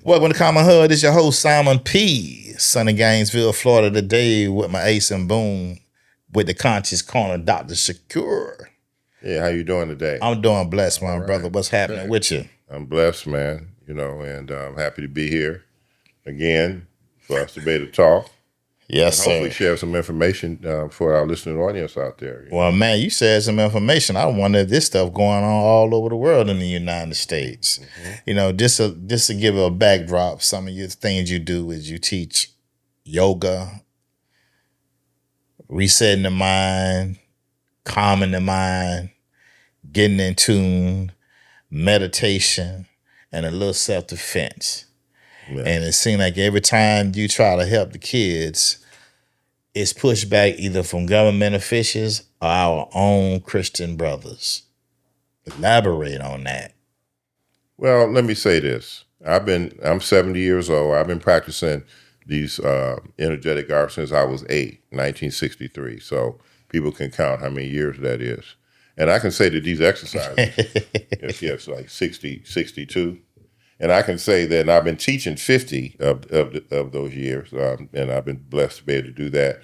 Welcome to Common Hood. It's your host, Simon P. Son of Gainesville, Florida, today with my ace and boom with the conscious corner, Dr. Shakure. Yeah, how you doing today? I'm doing blessed, my right. brother. What's happening with you? I'm blessed, man. And I'm happy to be here again for us to be able to talk. Yes, and hopefully sir. share some information for our listening audience out there. Well, man, you said some information. I wonder if this stuff going on all over the world in the United States. Mm-hmm. Just to give a backdrop, some of your things you do is you teach yoga, resetting the mind, calming the mind, getting in tune, meditation, and a little self-defense. Yeah. And it seems like every time you try to help the kids, it's pushed back either from government officials or our own Christian brothers. Elaborate on that. Well, let me say this. I'm 70 years old. I've been practicing these energetic arts since I was 1963. So people can count how many years that is. And I can say that these exercises, yes, like 60, 62. And I can say that I've been teaching 50 of those years, and I've been blessed to be able to do that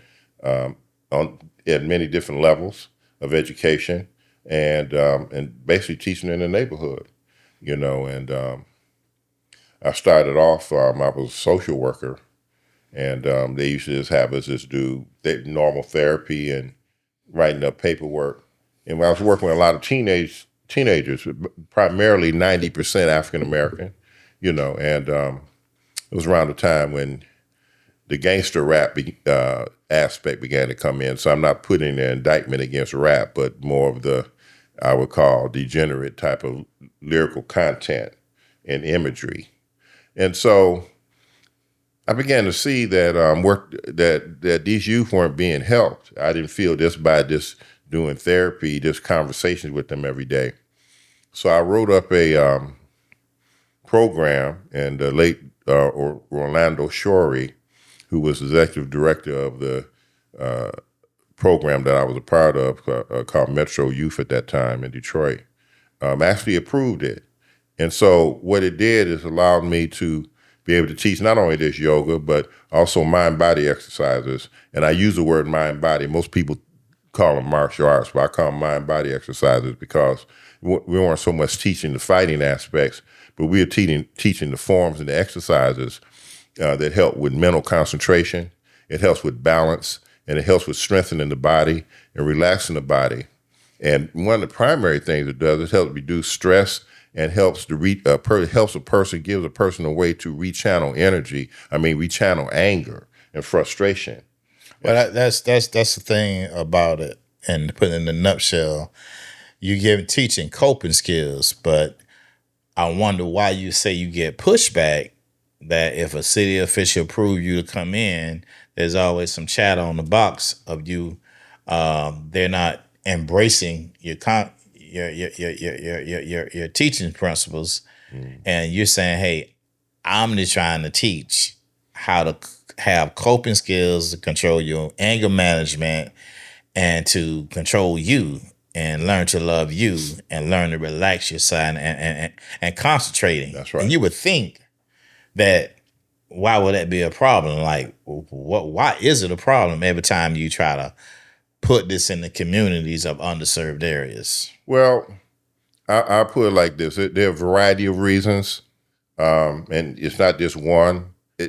at many different levels of education, and basically teaching in the neighborhood, And I started off, I was a social worker, and they used to just have us just do normal therapy and writing up paperwork. And when I was working with a lot of teenagers, primarily 90% African American, and it was around the time when the gangster rap aspect began to come in. So I'm not putting an indictment against rap, but more of the, I would call, degenerate type of lyrical content and imagery. And so I began to see that that these youth weren't being helped. I didn't feel this by just doing therapy, just conversations with them every day. So I wrote up a program, and the late Orlando Shorey, who was executive director of the program that I was a part of, called Metro Youth at that time in Detroit, actually approved it. And so what it did is allowed me to be able to teach not only this yoga, but also mind-body exercises. And I use the word mind-body. Most people call them martial arts, but I call them mind-body exercises because we weren't so much teaching the fighting aspects, but we were teaching the forms and the exercises that help with mental concentration. It helps with balance, and it helps with strengthening the body and relaxing the body. And one of the primary things it does is help reduce stress and helps to gives a person a way to rechannel energy. Rechannel anger and frustration. Well, that's the thing about it. And put it in a nutshell, you teaching coping skills, but I wonder why you say you get pushback. That if a city official approve you to come in, there's always some chatter on the box of you. They're not embracing your teaching principles, and you're saying, "Hey, I'm just trying to teach how to have coping skills to control your anger management and to control you and learn to love you and learn to relax your side and concentrating." That's right. And you would think that why would that be a problem? Like, why is it a problem every time you try to put this in the communities of underserved areas? Well, I'll put it like this. There are a variety of reasons, and it's not just one.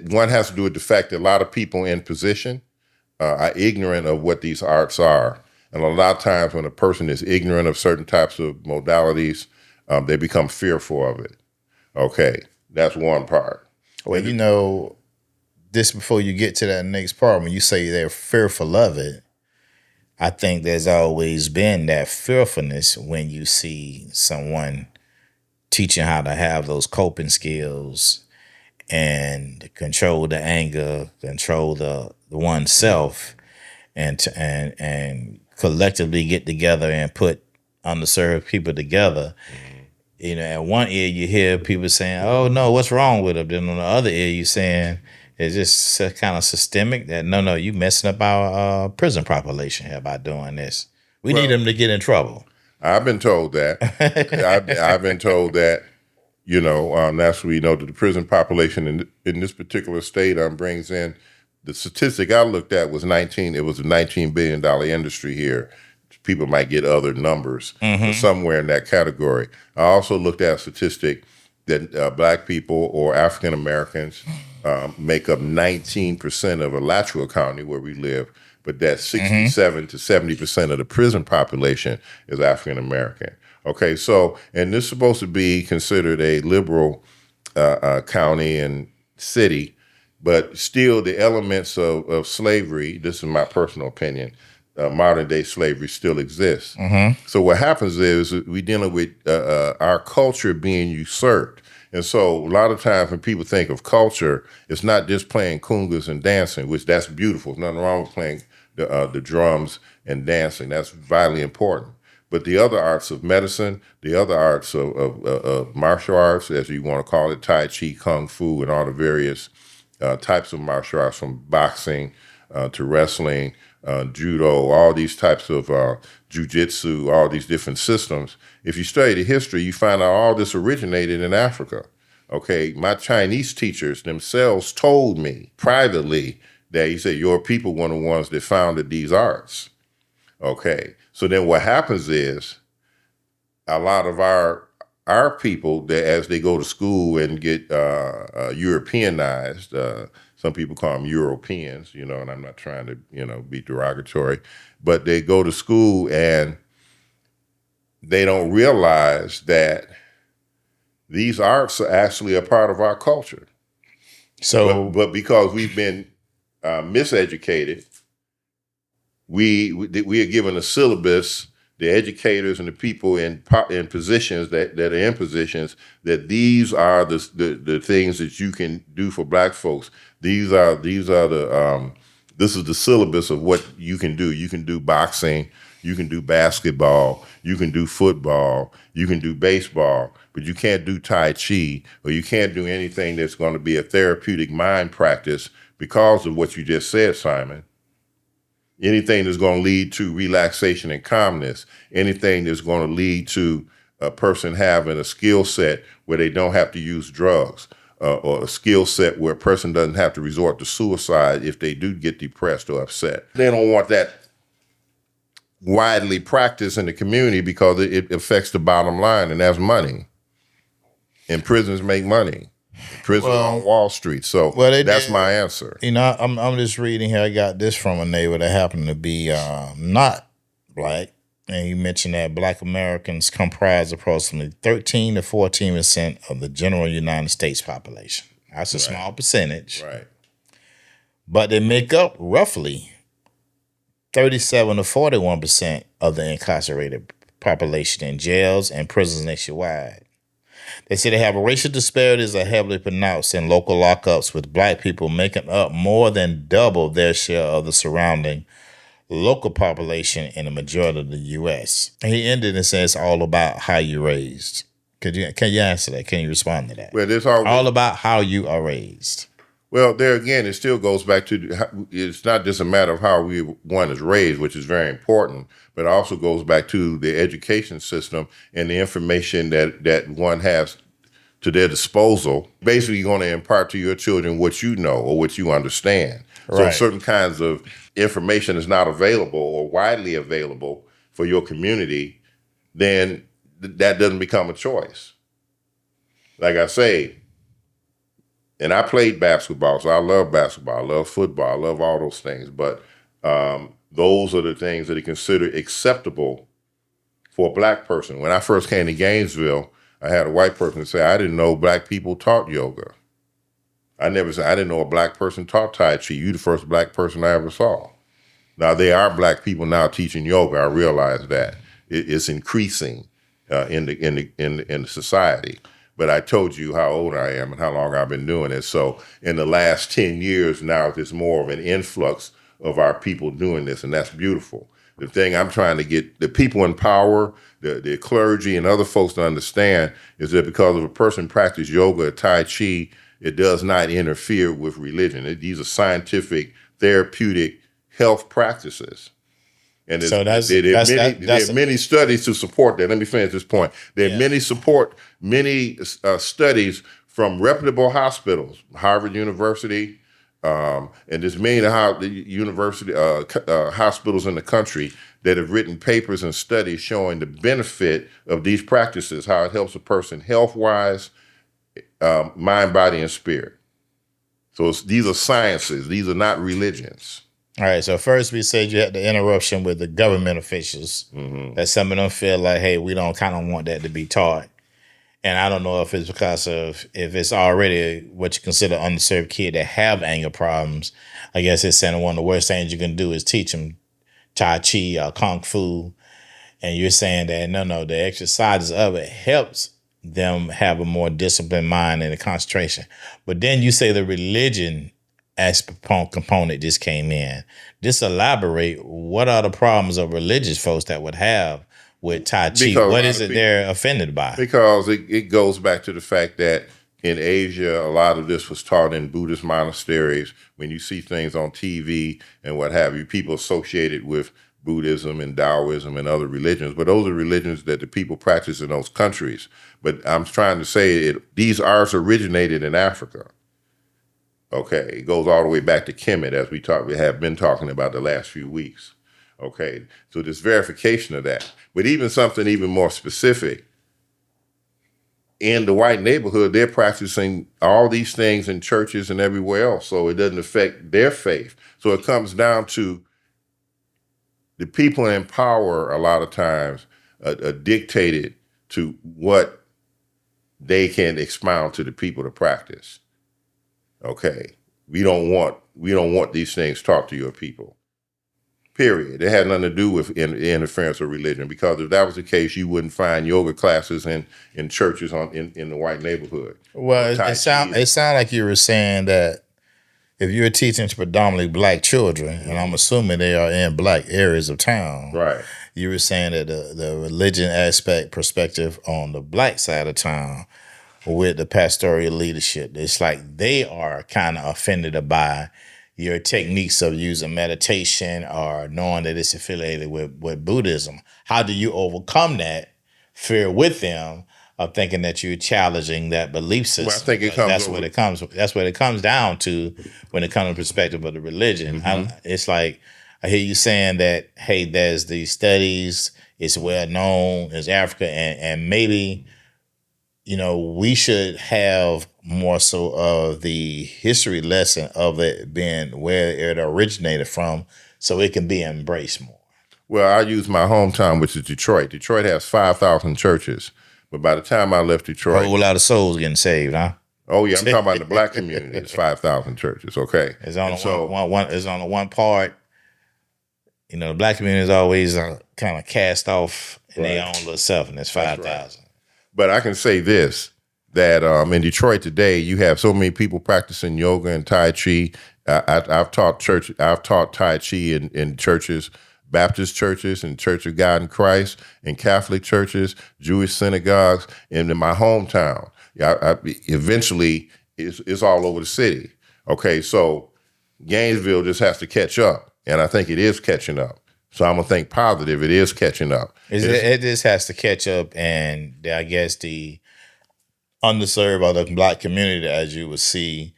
One has to do with the fact that a lot of people in position are ignorant of what these arts are. And a lot of times when a person is ignorant of certain types of modalities, they become fearful of it. Okay, that's one part. Well, this before you get to that next part, when you say they're fearful of it, I think there's always been that fearfulness when you see someone teaching how to have those coping skills and control the anger, control the oneself, and collectively get together and put underserved people together. At one ear you hear people saying, "Oh no, what's wrong with them?" Then on the other ear you saying, "It's just kind of systemic. That no, you messing up our prison population here by doing this. We need them to get in trouble." I've been told that. I've been told that, That's where that the prison population in this particular state brings in the statistic I looked at was 19. It was a $19 billion industry here. People might get other numbers, but somewhere in that category. I also looked at a statistic that Black people or African Americans make up 19% of Alachua County where we live, but that 67 to 70% of the prison population is African American. Okay, so, and this is supposed to be considered a liberal county and city, but still the elements of slavery, this is my personal opinion, modern day slavery still exists. So what happens is we're dealing with our culture being usurped. And so a lot of times when people think of culture, it's not just playing congas and dancing, which that's beautiful. There's nothing wrong with playing the drums and dancing. That's vitally important. But the other arts of medicine, the other arts of martial arts, as you want to call it, Tai Chi, Kung Fu, and all the various types of martial arts, from boxing to wrestling, judo, all these types of jujitsu, all these different systems. If you study the history, you find out all this originated in Africa. Okay, my Chinese teachers themselves told me privately that he said, your people were the ones that founded these arts. Okay, so then what happens is a lot of our people that as they go to school and get Europeanized, some people call them Europeans, and I'm not trying to, be derogatory, but they go to school and they don't realize that these arts are actually a part of our culture. So, but because we've been miseducated, we are given a syllabus, the educators and the people in positions that are in positions, that these are the things that you can do for Black folks. These are the this is the syllabus of what you can do. You can do boxing, you can do basketball, you can do football, you can do baseball, but you can't do Tai Chi, or you can't do anything that's going to be a therapeutic mind practice because of what you just said, Simon. Anything that's going to lead to relaxation and calmness, anything that's going to lead to a person having a skill set where they don't have to use drugs, or a skill set where a person doesn't have to resort to suicide if they do get depressed or upset. They don't want that widely practiced in the community because it affects the bottom line, and that's money. And prisons make money. Prison on Wall Street. So that's my answer. I'm just reading here. I got this from a neighbor that happened to be not Black. And you mentioned that Black Americans comprise approximately 13 to 14% of the general United States population. That's a small percentage. Right. But they make up roughly 37 to 41% of the incarcerated population in jails and prisons nationwide. They say they have racial disparities are heavily pronounced in local lockups, with Black people making up more than double their share of the surrounding local population in the majority of the U.S. He ended and says, all about how you raised. Can you answer that? Can you respond to that? Well, there's all about how you are raised. Well, there again, it still goes back to, it's not just a matter of how one is raised, which is very important, but it also goes back to the education system and the information that one has to their disposal. Basically, you're going to impart to your children what you know or what you understand. Right. So if certain kinds of information is not available or widely available for your community, then that doesn't become a choice. Like I say, and I played basketball, so I love basketball, I love football, I love all those things. But those are the things that are considered acceptable for a Black person. When I first came to Gainesville, I had a white person say, I didn't know Black people taught yoga. I didn't know a Black person taught Tai Chi. You the first Black person I ever saw. Now, there are Black people now teaching yoga. I realize that. It's increasing in the society. But I told you how old I am and how long I've been doing it. So in the last 10 years now, there's more of an influx of our people doing this, and that's beautiful. The thing I'm trying to get the people in power, the clergy and other folks to understand is that because if a person practices yoga or Tai Chi, it does not interfere with religion. These are scientific, therapeutic health practices. And So there that's are many studies to support that. Let me finish this point. There are yeah. many studies from reputable hospitals, Harvard University, and there's many university hospitals in the country that have written papers and studies showing the benefit of these practices, how it helps a person health-wise, mind, body, and spirit. So these are sciences. These are not religions. All right. So first we said you had the interruption with the government officials that some of them feel like, hey, we don't kind of want that to be taught. And I don't know if it's because of if it's already what you consider underserved kid that have anger problems. I guess it's saying one of the worst things you can do is teach them Tai Chi or Kung Fu. And you're saying that no, the exercises of it helps them have a more disciplined mind and a concentration. But then you say the religion aspect component just came in. Just elaborate. What are the problems of religious folks that would have with Tai Chi? Because a What lot is of it people, they're offended by? because it goes back to the fact that in Asia, a lot of this was taught in Buddhist monasteries. When you see things on TV and what have you, people associated with Buddhism and Taoism and other religions, but those are religions that the people practice in those countries. But I'm trying to say these arts originated in Africa. Okay, it goes all the way back to Kemet, as we have been talking about the last few weeks. Okay, so there's verification of that. But even something even more specific, in the white neighborhood, they're practicing all these things in churches and everywhere else, so it doesn't affect their faith. So it comes down to the people in power a lot of times are dictated to what they can expound to the people to practice. Okay, we don't want these things taught to your people. Period. It had nothing to do with interference with religion, because if that was the case, you wouldn't find yoga classes in churches in the white neighborhood. Well, Tai Chi it sound like you were saying that if you're teaching to predominantly black children, and I'm assuming they are in black areas of town, right. you were saying that the religion aspect perspective on the black side of town with the pastoral leadership, it's like they are kind of offended by your techniques of using meditation or knowing that it's affiliated with Buddhism. How do you overcome that fear with them of thinking that you're challenging that belief system? Well, I think it Because comes that's over. what it comes. That's what it comes down to when it comes to perspective of the religion. It's like I hear you saying that, hey, there's these studies. It's well known as Africa, and maybe we should have more so of the history lesson of it being where it originated from, so it can be embraced more. Well, I use my hometown, which is Detroit. Detroit has 5,000 churches, but by the time I left A Detroit, whole lot of souls getting saved, huh? oh yeah, I'm talking about the black community. It's 5,000 churches. Okay, It's on and the so one. It's on the one part. The black community is always kind of cast off in their right. own little self, and it's That's 5,000. But I can say this, that in Detroit today, you have so many people practicing yoga and Tai Chi. I've taught Tai Chi in churches, Baptist churches, and Church of God in Christ, and Catholic churches, Jewish synagogues, and in my hometown. Eventually, it's all over the city. Okay, so Gainesville just has to catch up, and I think it is catching up. So I'm gonna think positive. It is catching up. It just has to catch up, and I guess the underserved or the black community, as you would see,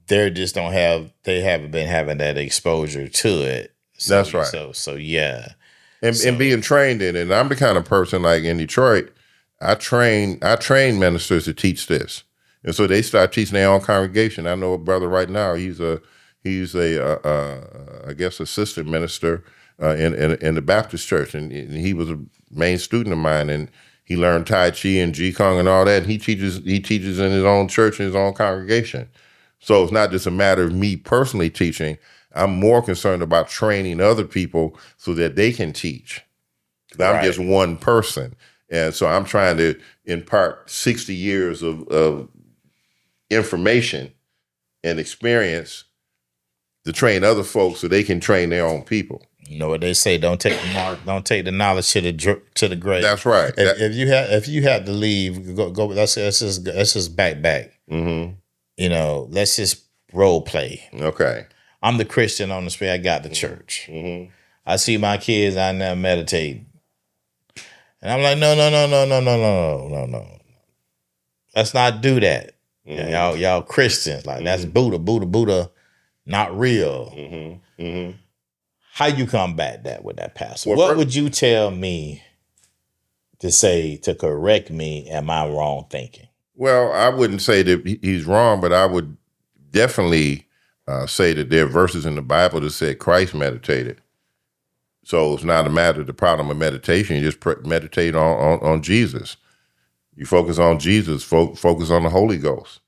they haven't been having that exposure to it. So, That's right. So yeah. And being trained in it. And I'm the kind of person, like in Detroit, I train ministers to teach this, and so they start teaching their own congregation. I know a brother right now. He's a I guess assistant minister in the Baptist church, and he was a main student of mine, and he learned Tai Chi and Qigong and all that. And he teaches in his own church and his own congregation. So it's not just a matter of me personally teaching. I'm more concerned about training other people so that they can teach. I'm just one person. And so I'm trying to impart 60 years of information and experience to train other folks so they can train their own people. You know what they say? Don't take the knowledge to the grave. That's right. If you have to leave, go. Let's just back. Mm-hmm. Let's just role play. Okay. I'm the Christian on the street. I got the church. Mm-hmm. I see my kids out there meditating. And I'm like, no, no, no, no, no, no, no, no, no. Let's not do that. Y'all Christians, like that's Buddha, Buddha, Buddha, not real. How you combat that with that pastor? Well, What would you tell me to say to correct me? Am I wrong thinking? Well, I wouldn't say that he's wrong, but I would definitely say that there are verses in the Bible that said Christ meditated. So it's not a matter of the problem of meditation. You just meditate on Jesus. You focus on Jesus, focus on the Holy Ghost.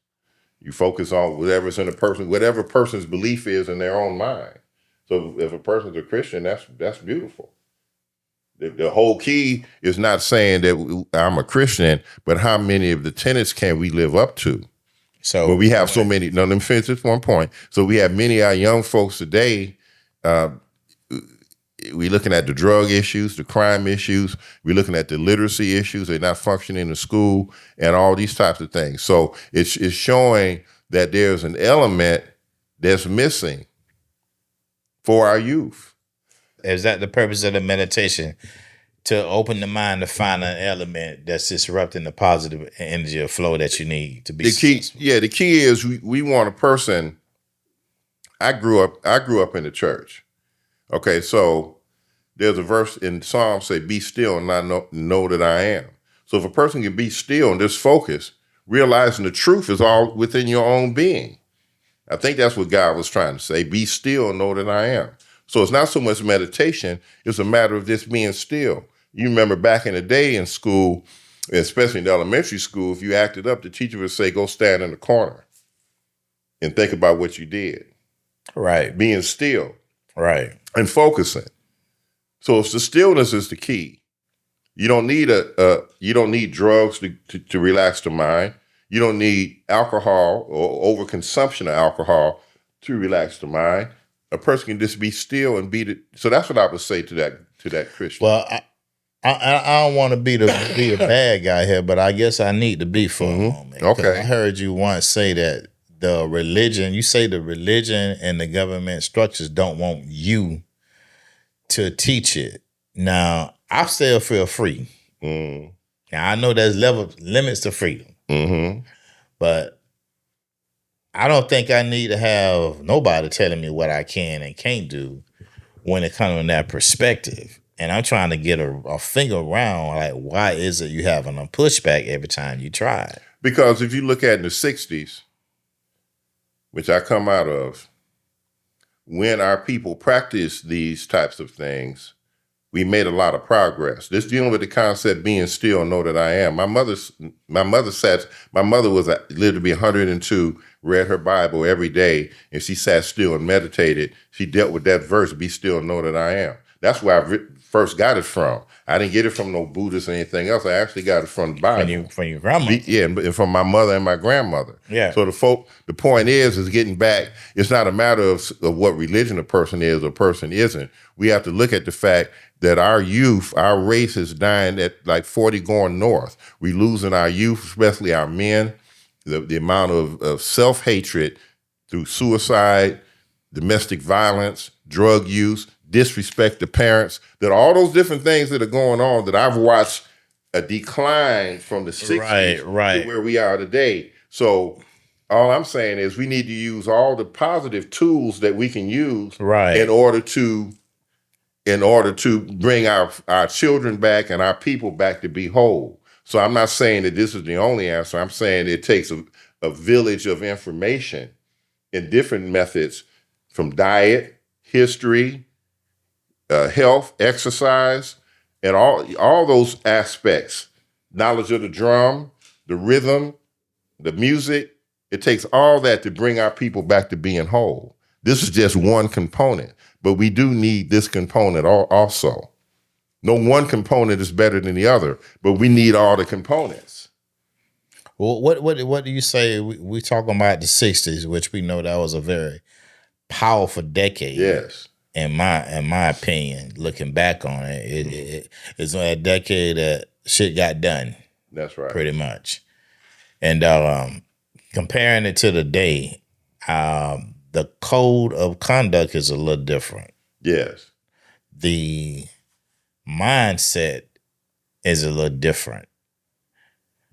You focus on whatever's in a person, whatever person's belief is in their own mind. So if a person's a Christian, that's beautiful. The whole key is not saying that I'm a Christian, but how many of the tenets can we live up to? So But we have so many. No, let me finish this one point. So we have many of our young folks today. We're looking at the drug issues, the crime issues. We're looking at the literacy issues. They're not functioning in school and all these types of things. So it's showing that there's an element that's missing for our youth. is that the purpose of the meditation? To open the mind to find an element that's disrupting the positive energy or flow that you need to be successful. The key is we want a person. I grew up in the church. Okay, so there's a verse in Psalm say, "Be still and not know that I am." So if a person can be still and just focus, realizing the truth is all within your own being. I think that's what God was trying to say. Be still and know that I am. So it's not so much meditation. It's a matter of just being still. You remember back in the day in school, especially in elementary school, if you acted up, the teacher would say, go stand in the corner and think about what you did. Right. Being still. Right. And focusing. So it's the stillness is the key. You don't need you don't need drugs to relax the mind. You don't need alcohol or overconsumption of alcohol to relax the mind. A person can just be still and be so that's what I would say to that Christian. Well, I don't want to be a bad guy here, but I guess I need to be for a moment. Okay. I heard you once say that the religion and the government structures don't want you to teach it. Now, I still feel free. Now, I know there's limits to freedom, but I don't think I need to have nobody telling me what I can and can't do when it comes from that perspective. And I'm trying to get a finger around, like, why is it you having a pushback every time you try? Because if you look at in the 60s, which I come out of, when our people practiced these types of things, we made a lot of progress. This dealing with the concept being still, know that I am. My mother lived to be 102, read her Bible every day, and she sat still and meditated. She dealt with that verse, be still, know that I am. That's where I first got it from. I didn't get it from no Buddhist or anything else. I actually got it from the Bible. From your grandma. Yeah, and from my mother and my grandmother. Yeah. So the point is getting back, it's not a matter of what religion a person is or a person isn't. We have to look at the fact that our youth, our race is dying at like 40 going north. We losing our youth, especially our men, the amount of self-hatred through suicide, domestic violence, drug use, disrespect to parents, that all those different things that are going on that I've watched a decline from the 60s to where we are today. So all I'm saying is we need to use all the positive tools that we can use in order to bring our children back and our people back to be whole. So I'm not saying that this is the only answer. I'm saying it takes a village of information in different methods, from diet, history, health, exercise, and all those aspects. Knowledge of the drum, the rhythm, the music. It takes all that to bring our people back to being whole. This is just one component, but we do need this component also. No one component is better than the other, but we need all the components. Well, what do you say? We talking about the 60s, which we know that was a very powerful decade. Yes. In my opinion, looking back on it, it's a decade that shit got done. That's right. Pretty much. And comparing it to today, the code of conduct is a little different. Yes. the mindset is a little different.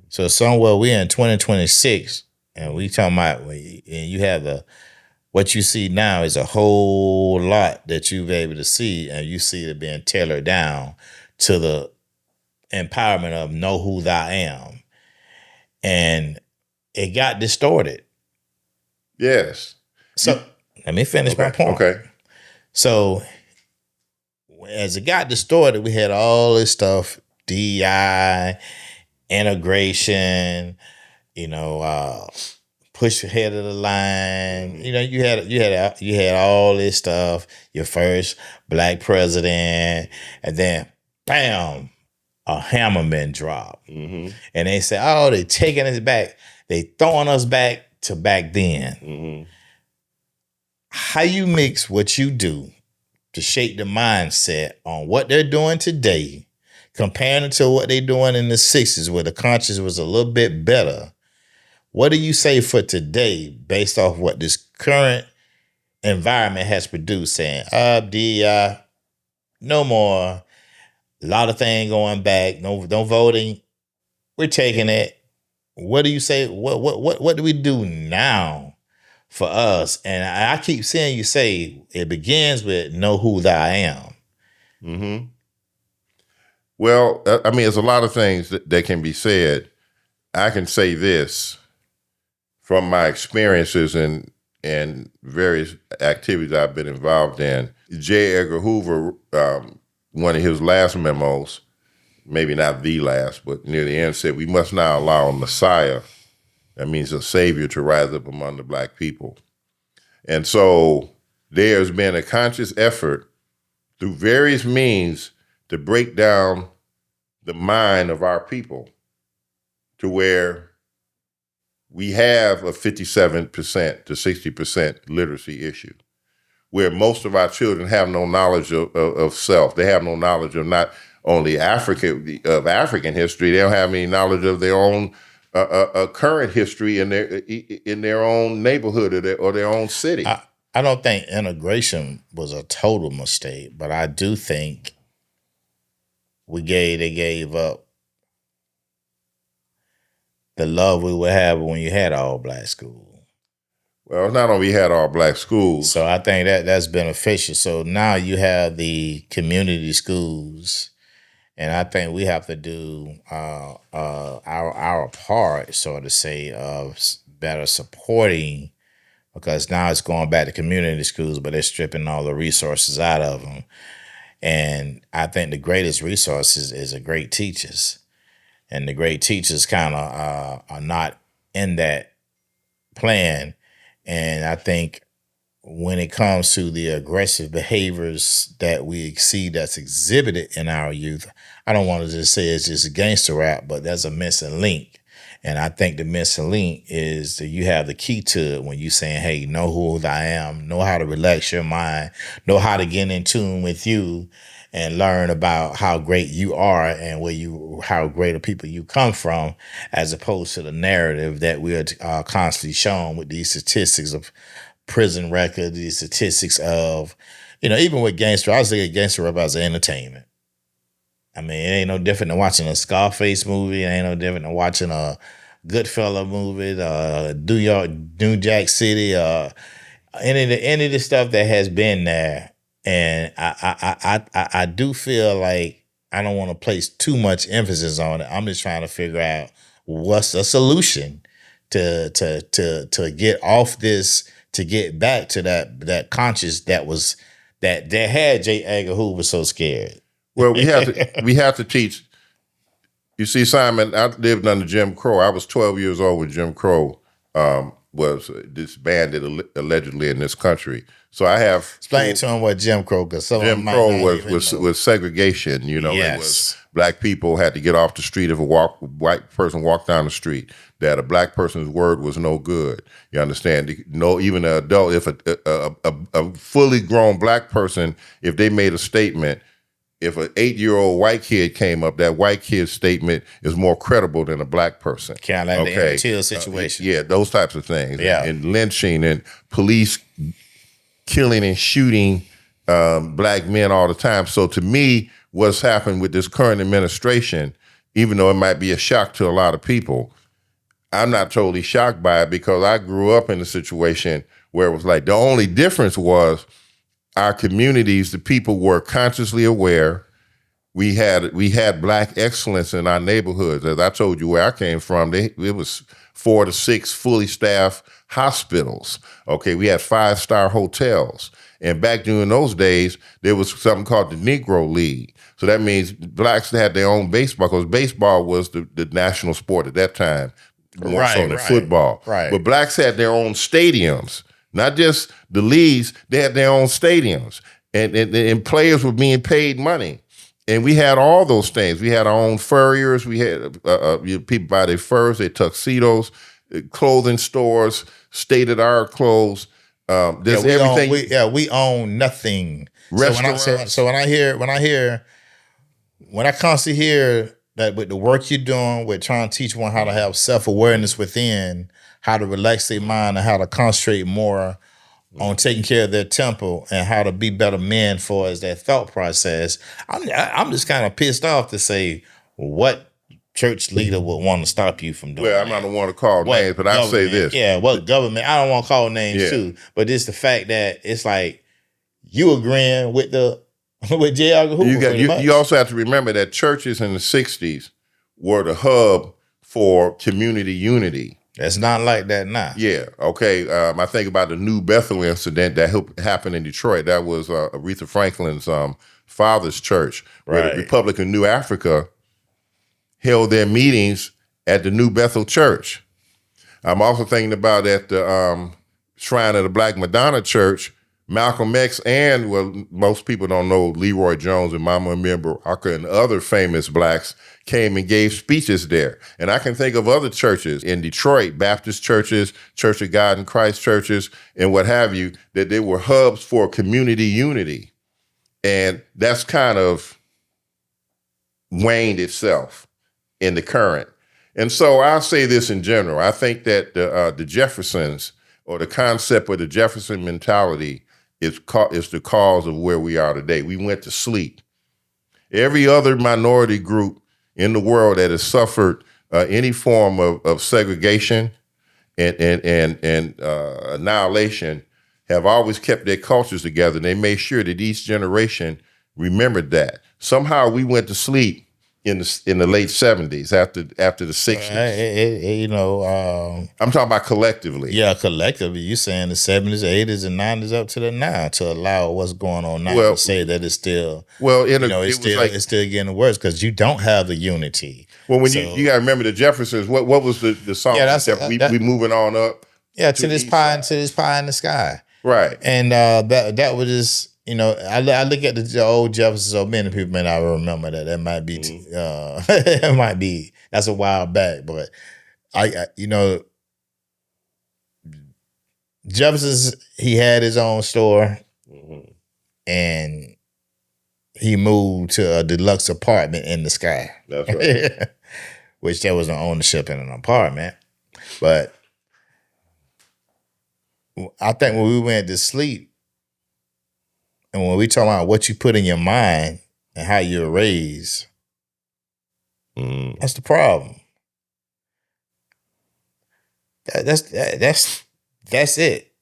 So somewhere we're in 2026, and we talking about, and you have what you see now is a whole lot that you've able to see, and you see it being tailored down to the empowerment of know who thou am. And it got distorted. Yes. So let me finish my point. Okay. So as it got distorted, we had all this stuff, DI, integration, push ahead of the line. You had all this stuff. Your first black president, and then bam, a hammerman drop. Mm-hmm. And they say, oh, they taking us back. They throwing us back to back then. Mm-hmm. How you mix what you do to shape the mindset on what they're doing today, comparing it to what they're doing in the 60s where the conscience was a little bit better. What do you say for today based off what this current environment has produced, saying, no more, a lot of things going back, no voting, we're taking it. What do you say? What do we do now for us? And I keep seeing you say it begins with know who thou am. Mm-hmm. Well, I mean, there's a lot of things that can be said. I can say this from my experiences and various activities I've been involved in. J. Edgar Hoover, one of his last memos, maybe not the last, but near the end, said, we must now allow a Messiah, that means a savior, to rise up among the black people. And so there's been a conscious effort through various means to break down the mind of our people to where we have a 57% to 60% literacy issue, where most of our children have no knowledge of self. They have no knowledge of not only African history, they don't have any knowledge of their own current history in their own neighborhood or their own city. I don't think integration was a total mistake, but I do think they gave up the love we would have when you had all black school. Well, not only had all black schools. So I think that's beneficial. So now you have the community schools, and I think we have to do our part, so to say, of better supporting, because now it's going back to community schools, but they're stripping all the resources out of them. And I think the greatest resources is the great teachers. And the great teachers kind of are not in that plan. And I think when it comes to the aggressive behaviors that we see that's exhibited in our youth, I don't want to just say it's just a gangster rap, but there's a missing link. And I think the missing link is that you have the key to it when you're saying, hey, know who I am, know how to relax your mind, know how to get in tune with you and learn about how great you are and how great a people you come from, as opposed to the narrative that we're constantly shown with these statistics of prison records, these statistics of, even with gangster, I was thinking gangster rap as entertainment. I mean, it ain't no different than watching a Scarface movie. It ain't no different than watching a Goodfella movie, New Jack City, any of the stuff that has been there. And I do feel like I don't want to place too much emphasis on it. I'm just trying to figure out what's the solution to get off this, to get back to that conscious that had J. Edgar Hoover so scared. Well, we have to teach. You see, Simon, I lived under Jim Crow. I was 12 years old when Jim Crow was disbanded allegedly in this country. So I have explain to him what Jim Crow, because Jim Crow was segregation. Yes. It was black people had to get off the street if a white person walked down the street. That a black person's word was no good. You understand? No, even an adult, if a fully grown black person, if they made a statement, if an 8-year-old white kid came up, that white kid's statement is more credible than a black person. Kind of like the Emmett Till situation. Yeah, those types of things. Yeah. And lynching and police killing and shooting black men all the time. So to me, what's happened with this current administration, even though it might be a shock to a lot of people, I'm not totally shocked by it because I grew up in a situation where it was like the only difference was our communities, the people were consciously aware. We had black excellence in our neighborhoods. As I told you where I came from, it was 4 to 6 fully staffed hospitals. Okay, we had 5-star hotels. And back during those days, there was something called the Negro League. So that means blacks had their own baseball because baseball was the national sport at that time, more so than football. Right. But blacks had their own stadiums, not just the leagues, they had their own stadiums. And players were being paid money. And we had all those things. We had our own furriers. We had people buy their furs, their tuxedos, clothing stores, state-of-the-art clothes. There's everything. We own nothing. Restaurants. So when I constantly hear that with the work you're doing, with trying to teach one how to have self-awareness within, how to relax their mind, and how to concentrate more on taking care of their temple and how to be better men for as their thought process, I'm just kind of pissed off to say what church leader would want to stop you from doing Well, I'm not the one to call names, but I'll say this. Yeah, what government, I don't want to call names too, but it's the fact that it's like you agreeing with with J.R. Hoover. You also have to remember that churches in the 60s were the hub for community unity. It's not like that now. Yeah, okay. I think about the New Bethel incident that happened in Detroit. That was Aretha Franklin's father's church, where the Republic of New Africa held their meetings at the New Bethel Church. I'm also thinking about at the Shrine of the Black Madonna Church, Malcolm X and, well, most people don't know, Leroy Jones and Mama Mimbaraka and other famous blacks came and gave speeches there. And I can think of other churches in Detroit, Baptist churches, Church of God in Christ churches, and what have you, that they were hubs for community unity. And that's kind of waned itself in the current. And so I'll say this in general. I think that the Jeffersons, or the concept of the Jefferson mentality, is the cause of where we are today. We went to sleep. Every other minority group in the world that has suffered any form of segregation and annihilation have always kept their cultures together. And they made sure that each generation remembered that. Somehow we went to sleep in the late 70s after the 60s. I'm talking about collectively. Yeah, collectively. You're saying the 70s, 80s, and 90s up to the now to allow what's going on now to say that it's still it's still getting worse because you don't have the unity. Well, when you got to remember the Jeffersons. What was the song? Yeah, we moving on up. Yeah, to this pie in the sky. Right, and that was just. I look at the old Jeffersons, so many people may not remember that. That might be, it might be, that's a while back, but Jefferson's, he had his own store and he moved to a deluxe apartment in the sky. That's right. Which there was no ownership in an apartment. But I think when we went to sleep, and when we talk about what you put in your mind and how you're raised, that's the problem. That's it.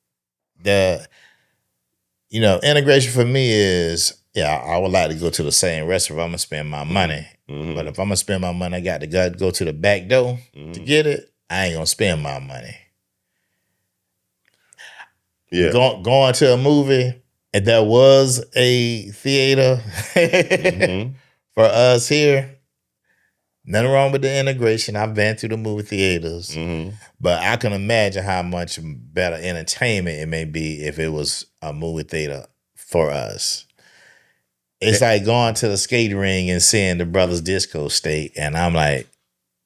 Integration for me is, I would like to go to the same restaurant if I'm gonna spend my money. But if I'm gonna spend my money, I got to go to the back door to get it. I ain't gonna spend my money. Yeah, going to a movie. And there was a theater for us here. Nothing wrong with the integration. I've been to the movie theaters. But I can imagine how much better entertainment it may be if it was a movie theater for us. It's like going to the skate ring and seeing the Brothers Disco State. And I'm like,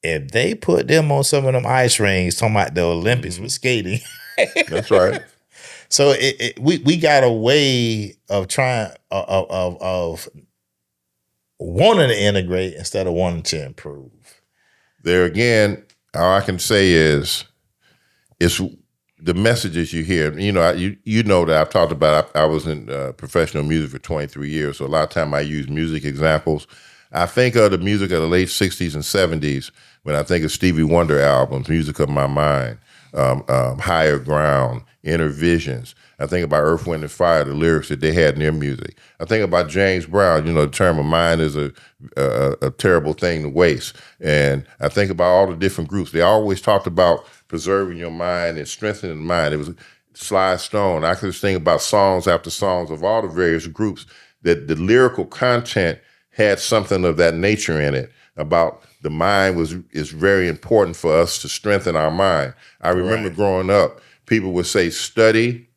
if they put them on some of them ice rings, talking about the Olympics with skating. That's right. So we got a way of trying of wanting to integrate instead of wanting to improve. There again, all I can say is it's the messages you hear, you know that I've talked about. I was in professional music for 23 years, so a lot of time I use music examples. I think of the music of the late 60s and 70s when I think of Stevie Wonder albums, Music of My Mind, Higher Ground, Inner Visions. I think about Earth, Wind, and Fire, the lyrics that they had in their music. I think about James Brown, the term of mind is a terrible thing to waste. And I think about all the different groups. They always talked about preserving your mind and strengthening the mind. It was Sly Stone. I could just think about songs after songs of all the various groups that the lyrical content had something of that nature in it about the mind is very important for us to strengthen our mind. I remember growing up, people would say study,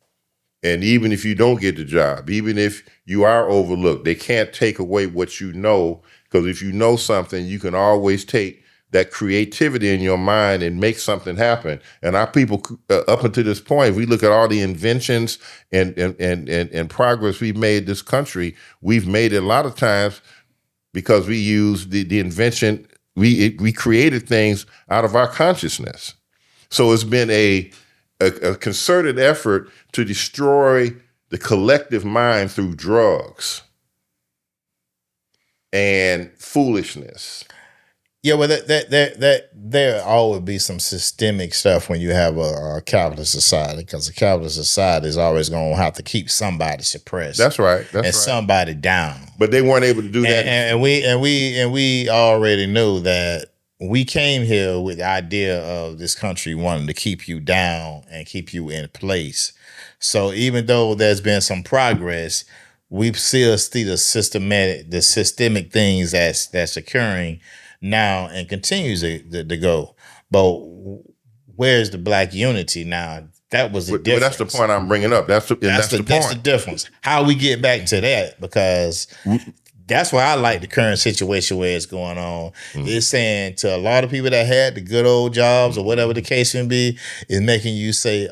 and even if you don't get the job, even if you are overlooked, they can't take away what you know, because if you know something, you can always take that creativity in your mind and make something happen. And our people, up until this point, if we look at all the inventions and progress we've made this country, we've made it a lot of times because we use the invention, we created things out of our consciousness. So it's been a concerted effort to destroy the collective mind through drugs and foolishness. Yeah, well, there always be some systemic stuff when you have a capitalist society, because a capitalist society is always going to have to keep somebody suppressed. That's right. That's right. Somebody down. But they weren't able to do that. And we already knew that we came here with the idea of this country wanting to keep you down and keep you in place. So even though there's been some progress, we still see the systemic things that's occurring now and continues to go. But where's the black unity now? That was the difference. But that's the point I'm bringing up. That's the point. That's the difference. How we get back to that, because that's why I like the current situation where it's going on. Mm-hmm. It's saying to a lot of people that had the good old jobs or whatever the case may be, is making you say,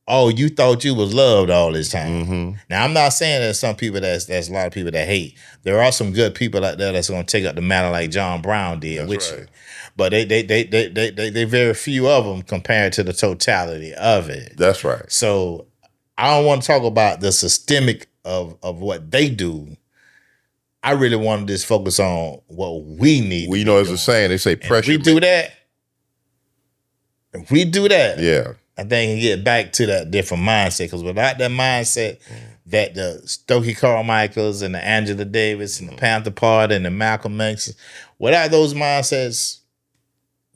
oh, you thought you was loved all this time. Mm-hmm. Now, I'm not saying there's some people there's a lot of people that hate. There are some good people out there that's going to take up the matter like John Brown did with you. But they very few of them compared to the totality of it. That's right. So I don't want to talk about the systemic of what they do. I really want to just focus on what we need. Well, as a saying, they say pressure. If we do that, yeah, I think we get back to that different mindset, because without that mindset that the Stokely Carmichaels and the Angela Davis and the Panther Party and the Malcolm X, without those mindsets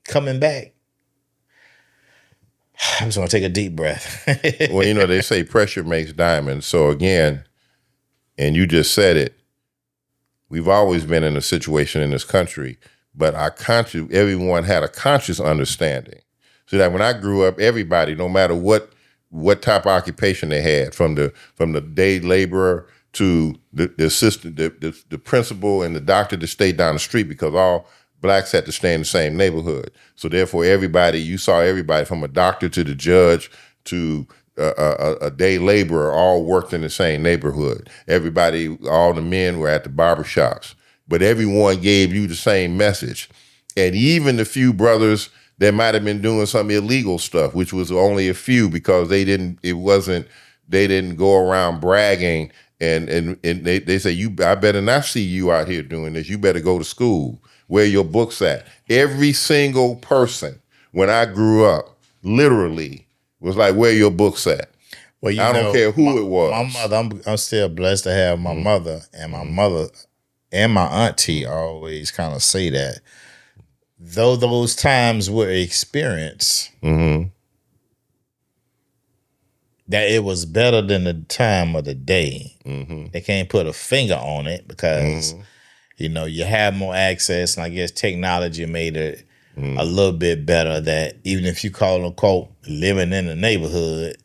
coming back, I'm just going to take a deep breath. Well, they say pressure makes diamonds. So again, and you just said it, we've always been in a situation in this country, but everyone had a conscious understanding. So that when I grew up, everybody, no matter what type of occupation they had, from the day laborer to the assistant, the principal and the doctor that stayed down the street, because all blacks had to stay in the same neighborhood. So therefore, you saw everybody from a doctor to the judge to a day laborer all worked in the same neighborhood. Everybody, all the men were at the barbershops, but everyone gave you the same message. And even the few brothers that might have been doing some illegal stuff, which was only a few, because they didn't go around bragging and they say, I better not see you out here doing this. You better go to school. Where your books at? Every single person when I grew up literally was like, where your books at? Well, I don't care who it was. My mother, I'm still blessed to have my mother, and my mother and my auntie always kind of say that. Though those times were experienced, that it was better than the time of the day. They can't put a finger on it because, you have more access, and I guess technology made it a little bit better, that even if you call unquote living in the neighborhood,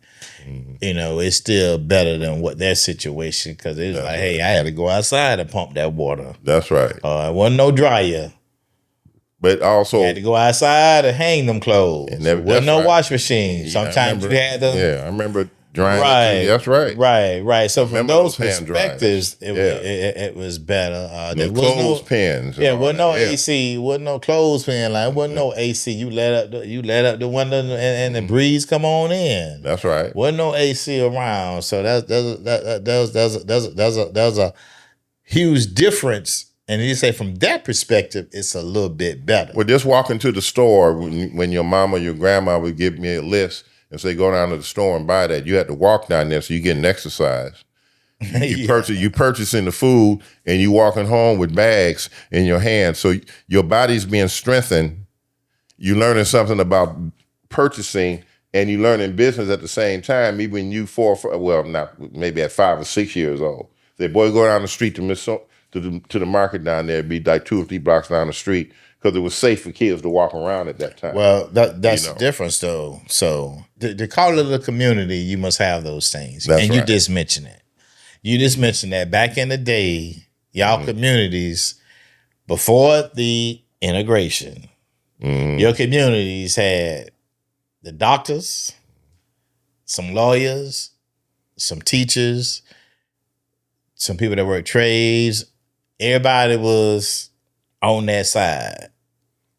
it's still better than what their situation, because it's like, hey, I had to go outside and pump that water. That's right. It wasn't no dryer. But also, you had to go outside and hang them clothes. There wasn't no wash machine. Sometimes you had to. Yeah, I remember drying it too. Right, That's right. right. So from Remember those those hand dryers? perspectives, it, Yeah. it, it was better. The There was no, clothespins and yeah, all wasn't that. no Yeah. AC, wasn't no clothespin line, wasn't no AC. You let up the window and the breeze come on in. That's right. Wasn't no AC around, so there's a huge difference. And you say from that perspective, it's a little bit better. Well, just walking to the store when your mom or your grandma would give me a list and say, go down to the store and buy that. You had to walk down there so you get an exercise. You purchasing the food and you walking home with bags in your hands. So your body's being strengthened. You learning something about purchasing and you learning business at the same time, even when you not maybe at 5 or 6 years old. Say, boy, go down the street to the market down there. It'd be like 2 or 3 blocks down the street because it was safe for kids to walk around at that time. Well, that's the difference, though. So to call it a community, you must have those things. That's you right. just mentioned it. You just mentioned that back in the day, y'all communities, before the integration, your communities had the doctors, some lawyers, some teachers, some people that work trades. Everybody was on that side.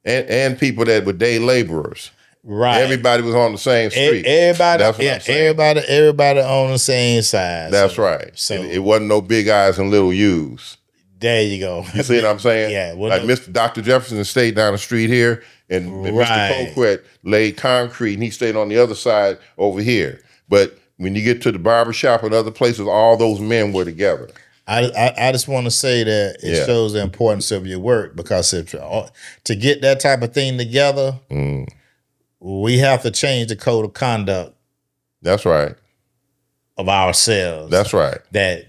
And people that were day laborers. Right. Everybody was on the same street. Everybody, That's what I'm saying. everybody on the same side. That's right. So it wasn't no big eyes and little U's. There you go. You see what I'm saying? Yeah. Like Mr. Dr. Jefferson stayed down the street here, and Mr. Coquette laid concrete, and he stayed on the other side over here. But when you get to the barbershop and other places, all those men were together. I just want to say that it shows the importance of your work, because to get that type of thing together, we have to change the code of conduct. That's right. Of ourselves. That's right. That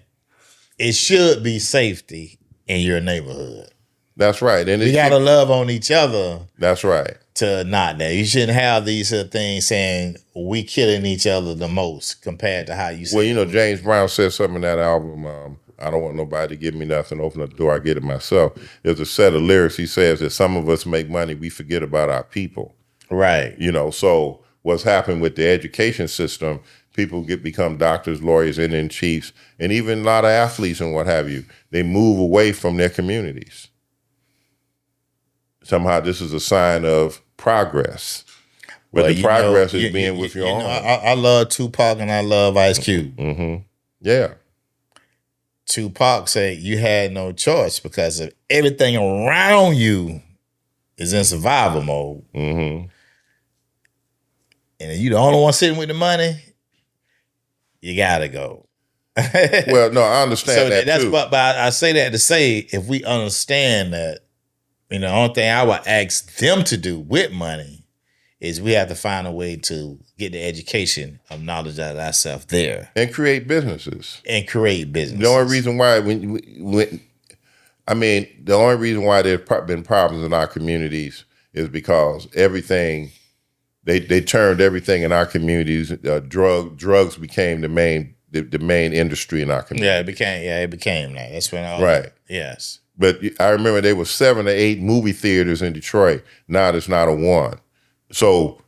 it should be safety in your neighborhood. That's right. And we got to love on each other. That's right. To not that. You shouldn't have these things saying we killing each other the most compared to how you say. Well, James Brown said something in that album, I don't want nobody to give me nothing, open the door, I get it myself. There's a set of lyrics. He says that some of us make money, we forget about our people. Right. So what's happened with the education system, people become doctors, lawyers, and then chiefs, and even a lot of athletes and what have you. They move away from their communities. Somehow this is a sign of progress. But the progress is being with your own. I love Tupac and I love Ice Cube. Mm-hmm. Yeah. Tupac said you had no choice because of everything around you is in survival mode. Mm-hmm. And you the only one sitting with the money, you gotta go. Well, no, I understand that too. But I say that to say, if we understand that, the only thing I would ask them to do with money is we have to find a way to get the education of knowledge out of ourselves there. And create businesses. The only reason why the only reason why there's been problems in our communities is because everything, they turned everything in our communities, drugs became the main industry in our community. Yeah, it became that. That's when right. Yes. But I remember there were 7 or 8 movie theaters in Detroit. Now there's not a one. So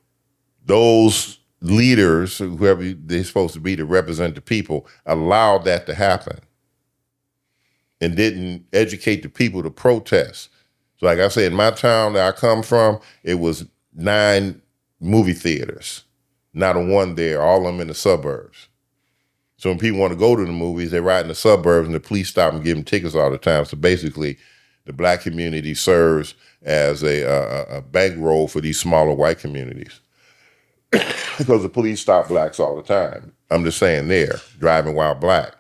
those leaders, whoever they're supposed to be to represent the people, allowed that to happen and didn't educate the people to protest. So like I said, in my town that I come from, it was 9 movie theaters. Not a one there, all of them in the suburbs. So when people want to go to the movies, they ride in the suburbs and the police stop and give them tickets all the time. So basically, the black community serves as a bankroll for these smaller white communities because the police stop blacks all the time. I'm just saying they're driving while black.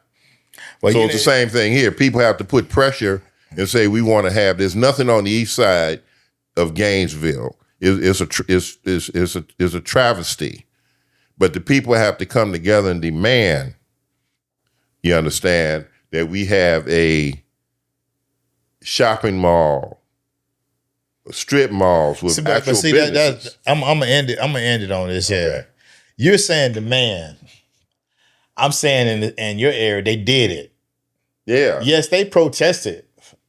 Well, so it's the same thing here. People have to put pressure and say, we want to have, there's nothing on the east side of Gainesville. It's a travesty. But the people have to come together and demand, you understand, that we have a shopping mall, strip malls with actual businesses. I'm gonna end it on this here. Okay. You're saying demand. I'm saying in your area they did it. Yeah. Yes, they protested,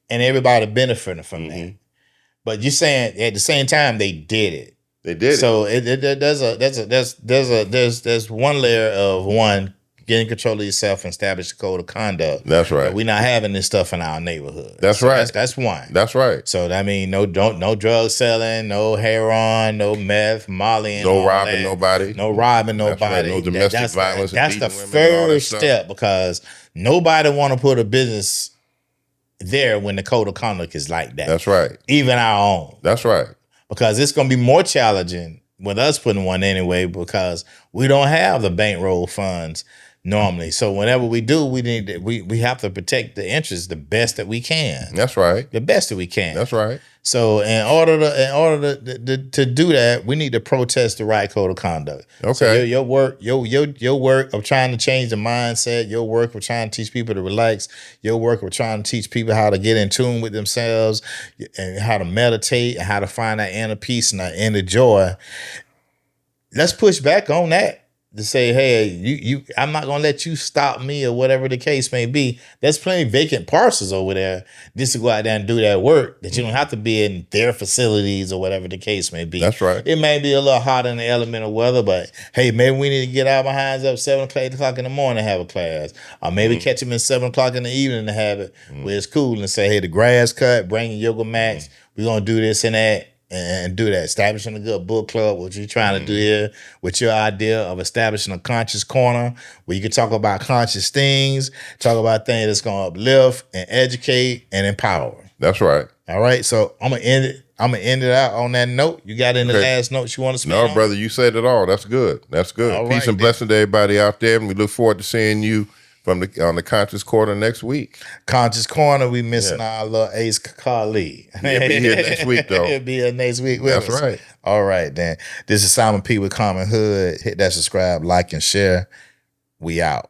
and everybody benefited from that. But you're saying at the same time they did it. They did it. So there's one layer of one getting control of yourself and establish a code of conduct. That's That right. we're not having this stuff in our neighborhood. That's So right. That's one. That's right. So I mean, no drug selling, no heroin, no meth, Molly, and No all robbing that. nobody. No robbing That's right. nobody. No domestic violence and That's the beating women and all that first stuff. step, because nobody want to put a business there when the code of conduct is like that. That's right. Even our own. That's right. Because it's going to be more challenging with us putting one anyway, because we don't have the bankroll funds normally. So whenever we do, we have to protect the interests the best that we can. That's right. The best that we can. That's right. So in order to do that, we need to protest the right code of conduct. Okay. So your work of trying to change the mindset, your work of trying to teach people to relax, your work of trying to teach people how to get in tune with themselves and how to meditate and how to find that inner peace and that inner joy. Let's push back on that. To say, hey, I'm not gonna let you stop me, or whatever the case may be. There's plenty of vacant parcels over there just to go out there and do that work, that you don't have to be in their facilities or whatever the case may be. That's right. It may be a little hot in the element of weather, but hey, maybe we need to get our behinds up 7 o'clock, 8 o'clock in the morning to have a class. Or maybe catch them at 7 o'clock in the evening to have it where it's cool, and say, hey, the grass cut, bring your yoga mats, we're gonna do this and that. And do that, establishing a good book club, what you're trying to do here, with your idea of establishing a conscious corner where you can talk about conscious things, talk about things that's going to uplift and educate and empower. That's right. All right, so I'm gonna end it out on that note. You got any last notes you want to speak on? No, brother, you said it all. That's good. That's good. All Peace right, and blessing to everybody out there, and we look forward to seeing you on the Conscious Corner next week. Conscious Corner, we missing our little Ace Kali. He'll be here next week, though. He'll be here next week with That's us. right. All right, then. This is Simon P with Common Hood. Hit that subscribe, like, and share. We out.